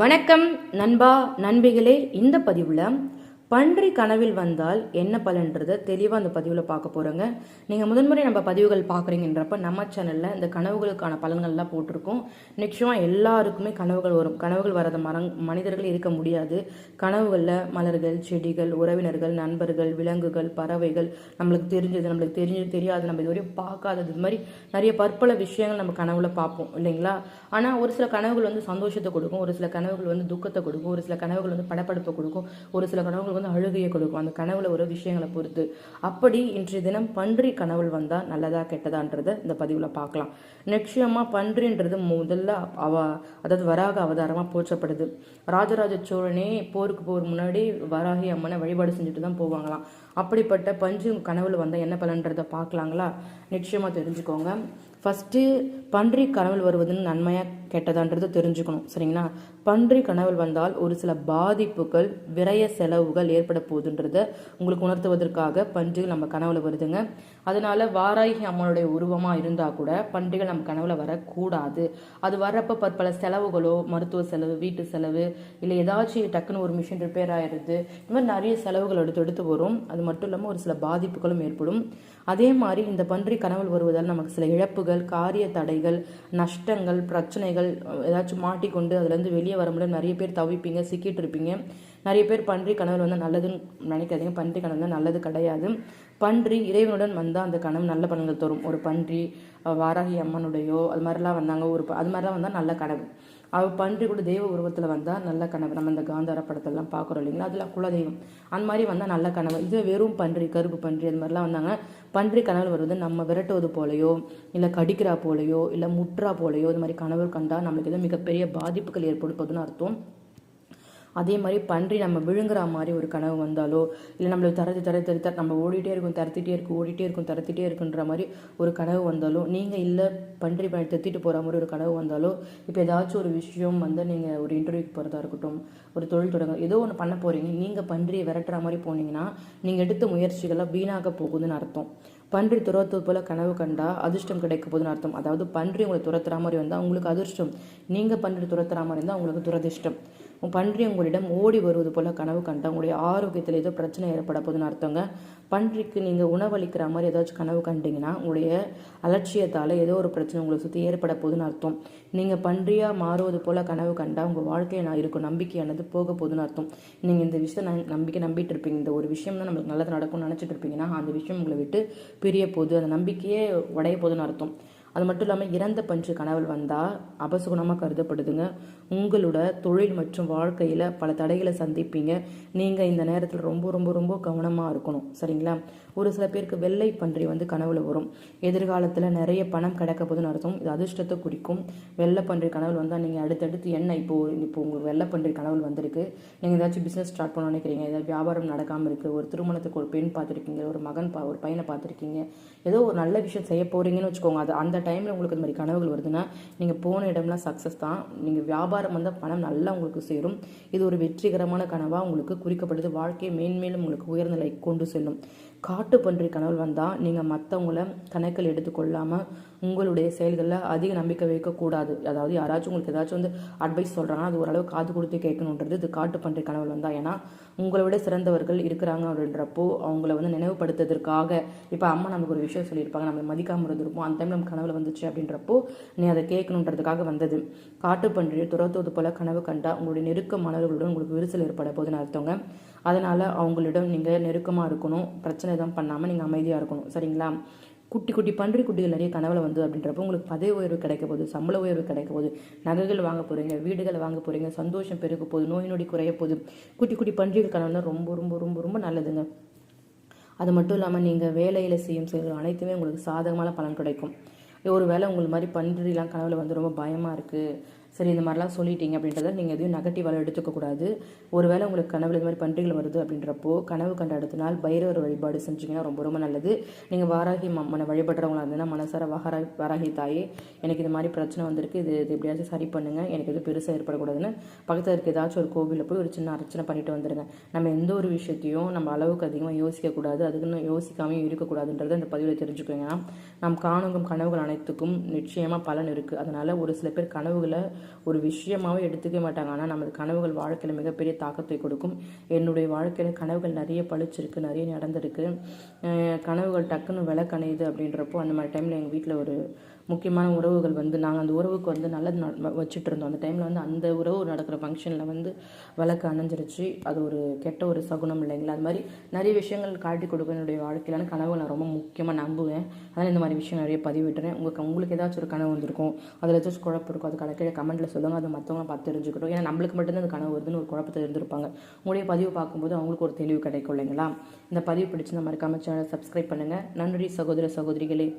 வணக்கம் நண்பா நண்பிகளே. இந்த பதிவில் பன்றி கனவில் வந்தால் என்ன பலன்றதை தெளிவாக அந்த பதிவில் பார்க்க போகிறோங்க. நீங்கள் முதன்முறை நம்ம பதிவுகள் பார்க்குறீங்கன்றப்ப நம்ம சேனலில் இந்த கனவுகளுக்கான பலன்கள்லாம் போட்டிருக்கோம். நிச்சயமாக எல்லாருக்குமே கனவுகள் வரும். கனவுகள் வராத மனிதர்கள் இருக்க முடியாது. கனவுகளில் மலர்கள், செடிகள், உறவினர்கள், நண்பர்கள், விலங்குகள், பறவைகள், நம்மளுக்கு தெரியாது, நம்ம இதுவரையும் பார்க்காதது, இது மாதிரி நிறைய பற்பல விஷயங்கள் நம்ம கனவுல பார்ப்போம் இல்லைங்களா. ஆனால் ஒரு சில கனவுகள் சந்தோஷத்தை கொடுக்கும், ஒரு சில கனவுகள் துக்கத்தை கொடுக்கும், ஒரு சில கனவுகள் படப்படுப்பை கொடுக்கும், ஒரு சில கனவுகள் அழுகையை கொடுக்கும். அந்த கனவுல ஒரு விஷயங்களை பொறுத்து. அப்படி இன்றைய தினம் பன்றி கனவுள் வந்தா நல்லதா கெட்டதான்றத இந்த பதிவுல பார்க்கலாம். நிச்சயமா பன்றின்றது முதல்ல அதாவது வராக அவதாரமா போற்றப்படுது. ராஜராஜ சோழனே போருக்கு போர் முன்னாடி வராகி அம்மனை வழிபாடு செஞ்சுட்டு தான் போவாங்களாம். அப்படிப்பட்ட பஞ்சு கனவுல வந்தா என்ன பலன்றதை பார்க்கலாங்களா? நிச்சயமா தெரிஞ்சுக்கோங்க. ஃபஸ்ட்டு பன்றி கனவில் வருவதுன்னு நன்மையாக கெட்டதான்றது தெரிஞ்சுக்கணும், சரிங்களா. பன்றி கனவில் வந்தால் ஒரு சில பாதிப்புகள், விரய செலவுகள் ஏற்பட போகுதுன்றத உங்களுக்கு உணர்த்துவதற்காக பன்றிகள் நம்ம கனவுல வருதுங்க. அதனால வாராகி அம்மனுடைய உருவமாக இருந்தால் கூட பன்றிகள் நம்ம கனவுல வரக்கூடாது. அது வர்றப்ப பற்பல செலவுகளோ, மருத்துவ செலவு, வீட்டு செலவு, இல்லை ஏதாச்சும் டக்குன்னு ஒரு மிஷின் ரிப்பேர் ஆயிடுது, இந்த மாதிரி நிறைய செலவுகள் எடுத்து வரும். அது மட்டும் இல்லாமல் ஒரு சில பாதிப்புகளும் ஏற்படும். அதே மாதிரி இந்த பன்றி கனவில் வருவதால் நமக்கு சில இழப்புகள், காரிய தடைகள், நஷ்டங்கள், பிரச்சனைகள், ஏதாச்சும் மாட்டிக்கொண்டு அதுலேருந்து வெளியே வர முடியல நிறைய பேர் தவிப்பீங்க, சிக்கிட்டு இருப்பீங்க. நிறைய பேர் பன்றி கனவில் வந்தால் நல்லதுன்னு நினைக்காதீங்க. பன்றி கனவு வந்தால் நல்லது கிடையாது. பன்றி இறைவனுடன் வந்தால் அந்த கனவு நல்ல பலன்கள் தரும். ஒரு பன்றி வாராகி அம்மனுடையோ அது மாதிரிலாம் வந்தாங்க, அது மாதிரிலாம் வந்தால் நல்ல கனவு. பன்றி கூட தெய்வ உருவத்தில் வந்தால் நல்ல கனவு. நம்ம இந்த காந்தார படத்தெல்லாம் பார்க்குறோம் இல்லைங்களா, அதெல்லாம் குலதெய்வம், அந்த மாதிரி வந்தால் நல்ல கனவு. இது வெறும் பன்றி, கருப்பு பன்றி, அது மாதிரிலாம் வந்தாங்க பன்றி கனவு வருவது நம்ம விரட்டுவது போலையோ, இல்லை கடிக்கிறா போலையோ, இல்லை முற்றா போலையோ, இது மாதிரி கனவு கண்டால் நம்மளுக்கு எதுவும் மிகப்பெரிய பாதிப்புகள் ஏற்படுத்துன்னு அர்த்தம். அதே மாதிரி பன்றி நம்ம விழுங்குற மாதிரி ஒரு கனவு வந்தாலோ, இல்லை நம்மளுக்கு தரத்து நம்ம ஓடிட்டே இருக்கும், ஓடிட்டே இருக்குன்ற மாதிரி ஒரு கனவு வந்தாலோ, நீங்கள் இல்லை பன்றி தெத்திட்டு போகிற மாதிரி ஒரு கனவு வந்தாலோ, இப்போ ஏதாச்சும் ஒரு விஷயம் நீங்கள் ஒரு இன்டர்வியூக்கு போகிறதா இருக்கட்டும், ஒரு தொழில் தொடங்க, ஏதோ ஒன்று பண்ண போகிறீங்க, நீங்கள் பன்றியை விரட்டுற மாதிரி போனீங்கன்னா நீங்கள் எடுத்த முயற்சிகளாக வீணாக போகுதுன்னு அர்த்தம். பன்றி துரத்துவது போல கனவு கண்டா அதிர்ஷ்டம் கிடைக்க போதுன்னு அர்த்தம். அதாவது பன்றி உங்களை துரத்துற மாதிரி வந்தால் உங்களுக்கு அதிர்ஷ்டம், நீங்கள் பன்றி துரத்துற மாதிரி இருந்தால் உங்களுக்கு துரதிர்ஷ்டம். பன்றி உங்களிடம் ஓடி வருவது போல கனவு கண்டா உங்களுடைய ஆரோக்கியத்தில் ஏதோ பிரச்சனை ஏற்பட போதுன்னு அர்த்தங்க. பன்றிக்கு நீங்கள் உணவளிக்கிற மாதிரி ஏதாச்சும் கனவு கண்டிங்கன்னா உங்களுடைய அலட்சியத்தால் ஏதோ ஒரு பிரச்சனை உங்களை சுற்றி ஏற்பட போதுன்னு அர்த்தம். நீங்கள் பன்றியாக மாறுவது போல கனவு கண்டா உங்கள் வாழ்க்கையை நான் இருக்கும் நம்பிக்கையானது போக போதுன்னு அர்த்தம். நீங்கள் இந்த விஷயத்தை நம்பிட்டு இருப்பீங்க, இந்த ஒரு விஷயம் தான் நம்மளுக்கு நல்லது நடக்கும்னு நினச்சிட்டு இருப்பீங்கன்னா அந்த விஷயம் உங்களை விட்டு பிரிய போகுது, அந்த நம்பிக்கையே உடைய போதுன்னு அர்த்தம். அது மட்டும் இல்லாமல் இறந்த பன்றி கனவில் வந்தால் அபசுகுணமாக கருதப்படுதுங்க. உங்களோட தொழில் மற்றும் வாழ்க்கையில் பல தடைகளை சந்திப்பீங்க. நீங்கள் இந்த நேரத்தில் ரொம்ப ரொம்ப ரொம்ப கவனமாக இருக்கணும், சரிங்களா. ஒரு சில பேருக்கு வெள்ளை பன்றி கனவுல வரும். எதிர்காலத்தில் நிறைய பணம் கிடைக்க போதுன்னு அர்த்தம். இது அதிர்ஷ்டத்தை குறிக்கும். வெள்ளை பன்றி கனவில் வந்தால் நீங்கள் அடுத்தடுத்து என்ன இப்போ உங்களுக்கு வெள்ளை பன்றி கனவில் வந்திருக்கு, நீங்கள் ஏதாச்சும் பிஸ்னஸ் ஸ்டார்ட் பண்ண நினைக்கிறீங்க, ஏதாவது வியாபாரம் நடக்காமல் இருக்குது, ஒரு திருமணத்துக்கு ஒரு பெண் பார்த்துருக்கீங்க, ஒரு ஒரு பையனை பார்த்துருக்கீங்க, ஏதோ ஒரு நல்ல விஷயம் செய்ய போகிறீங்கன்னு வச்சுக்கோங்க. அது அந்த டைமில் உங்களுக்கு இந்த மாதிரி கனவுகள் வருதுன்னா நீங்கள் போன இடம்லாம் சக்ஸஸ் தான். நீங்கள் வியாபாரம் வந்தால் பணம் நல்லா உங்களுக்கு சேரும். இது ஒரு வெற்றிகரமான கனவாக உங்களுக்கு குறிக்கப்படுது. வாழ்க்கையை மேன்மேலும் உங்களுக்கு உயர்நிலை கொண்டு செல்லும். காட்டு பன்றி கனவு வந்தால் நீங்கள் மற்றவங்கள கணக்கில் எடுத்துக்கொள்ளாமல் உங்களுடைய செயல்களில் அதிக நம்பிக்கை வைக்கக்கூடாது. அதாவது யாராச்சும் உங்களுக்கு ஏதாச்சும் அட்வைஸ் சொல்கிறாங்கன்னா அது ஓரளவு காது கொடுத்து கேட்கணுன்றது இது காட்டு பன்றி கனவு வந்தால். ஏன்னா உங்களை விட சிறந்தவர்கள் இருக்கிறாங்க அப்படின்றப்போ அவங்கள நினைவுபடுத்துறதுக்காக, இப்போ அம்மா நமக்கு ஒரு விஷயம் சொல்லியிருப்பாங்க, நம்ம மதிக்காமல் இருந்திருப்போம், அந்த டைம் நம்ம கனவுல வந்துச்சு அப்படின்றப்போ நீ அதை கேட்கணுன்றதுக்காக வந்தது. காட்டு பன்றியை துரத்துவது போல கனவு கண்டா உங்களுடைய நெருக்கமானவர்களுடன் உங்களுக்கு விரிசல் ஏற்பட போதுன்னு அர்த்தங்க. அதனால் அவங்களிடம் நீங்கள் நெருக்கமாக இருக்கணும், பிரச்சனை தான் பண்ணாமல் நீங்கள் அமைதியாக இருக்கணும், சரிங்களா. குட்டி பன்றி குட்டிகள் நிறைய கனவுல அப்படின்றப்போ உங்களுக்கு பதவி உயர்வு கிடைக்க போகுது, சம்பள உயர்வு கிடைக்க போகுது, நகைகள் வாங்க போகிறீங்க, வீடுகளை வாங்க போகிறீங்க, சந்தோஷம் பெருக போகுது, நோய் நொடி குறைய போகுது. குட்டி பன்றிகள் கனவுனா ரொம்ப ரொம்ப ரொம்ப ரொம்ப நல்லதுங்க. அது மட்டும் இல்லாமல் நீங்கள் வேலையில் செய்யும் செயல்கள் அனைத்துமே உங்களுக்கு சாதகமான பலன் கிடைக்கும். ஒரு வேளை உங்களுக்கு மாதிரி பன்றிலாம் கனவுல ரொம்ப பயமாக இருக்குது, சரி இந்த மாதிரிலாம் சொல்லிட்டீங்க அப்படின்றத நீங்கள் எதையும் நெகட்டிவாக எடுத்துக்கக்கூடாது. ஒருவேளை உங்களுக்கு கனவுல இந்த மாதிரி பன்றிகள் வருது அப்படின்றப்போ கனவு கண்ட அடுத்த நாள் பைரவர் வழிபாடு செஞ்சிங்கன்னா ரொம்ப ரொம்ப நல்லது. நீங்கள் வாராகி அம்மனை வழிபடுறவங்களா இருந்ததுன்னா மனசார வாராகி தாயே எனக்கு இது மாதிரி பிரச்சனை வந்திருக்கு, இது எப்படியாச்சும் சரி பண்ணுங்கள், எனக்கு எதுவும் பெருசாக ஏற்படக்கூடாதுன்னு பக்கத்தில் இருக்க ஏதாச்சும் ஒரு கோவிலில் போய் ஒரு சின்ன அர்ச்சனை பண்ணிட்டு வந்துடுங்க. நம்ம எந்த ஒரு விஷயத்தையும் நம்ம அளவுக்கு அதிகமாக யோசிக்கக்கூடாது, அதுக்குன்னு யோசிக்காமையும் இருக்கக்கூடாதுன்றதை இந்த பதிவில் தெரிஞ்சுக்கோங்க. நம் காணுங்கும் கனவுகள் அனைத்துக்கும் நிச்சயமாக பலன் இருக்குது. அதனால் ஒரு சில பேர் கனவுகளை ஒரு விஷயமாவே எடுத்துக்க மாட்டாங்க. ஆனால் நமது கனவுகள் வாழ்க்கையில் மிகப்பெரிய தாக்கத்தை கொடுக்கும். என்னுடைய வாழ்க்கையில் கனவுகள் நிறைய பழிச்சிருக்கு, நிறைய நடந்திருக்கு. கனவுகள் டக்குன்னு விளக்கணையுது அப்படின்றப்போ அந்த மாதிரி டைமில் எங்கள் வீட்டில் ஒரு முக்கியமான உறவுகள் வந்து நாங்கள் அந்த உறவுக்கு வந்து நல்லது வச்சுட்டு இருந்தோம். அந்த டைமில் வந்து அந்த உறவு நடக்கிற ஃபங்க்ஷனில் வந்து விளக்கு அணைஞ்சிருச்சு. அது ஒரு கெட்ட ஒரு சகுனம் இல்லைங்களா? அது மாதிரி நிறைய விஷயங்கள் காட்டி கொடுக்க என்னுடைய வாழ்க்கையிலான கனவு நான் ரொம்ப முக்கியமாக நம்புவேன். அதனால் இந்த மாதிரி விஷயம் நிறைய பதிவிட்டுறேன். உங்களுக்கு ஏதாச்சும் ஒரு கனவு வந்திருக்கும், அதில் ஏதாச்சும் குழப்பம் இருக்கும், அது கடைக்கிழ கமெண்ட்டில் சொல்லுங்கள். அது மற்றவங்க பார்த்து தெரிஞ்சுக்கிட்டோம். ஏன்னா நம்மளுக்கு மட்டும்தான் அந்த கனவு வருதுன்னு ஒரு குழப்பத்தை இருந்திருப்பாங்க. உங்களுடைய பதிவு பார்க்கும்போது அவங்களுக்கு ஒரு தெளிவு கிடைக்கும் இல்லைங்களா? இந்த பதிவு பிடிச்சிருந்தா மறக்காம சேனலை சப்ஸ்கிரைப் பண்ணுங்கள். நன்றி சகோதர சகோதரிகளே.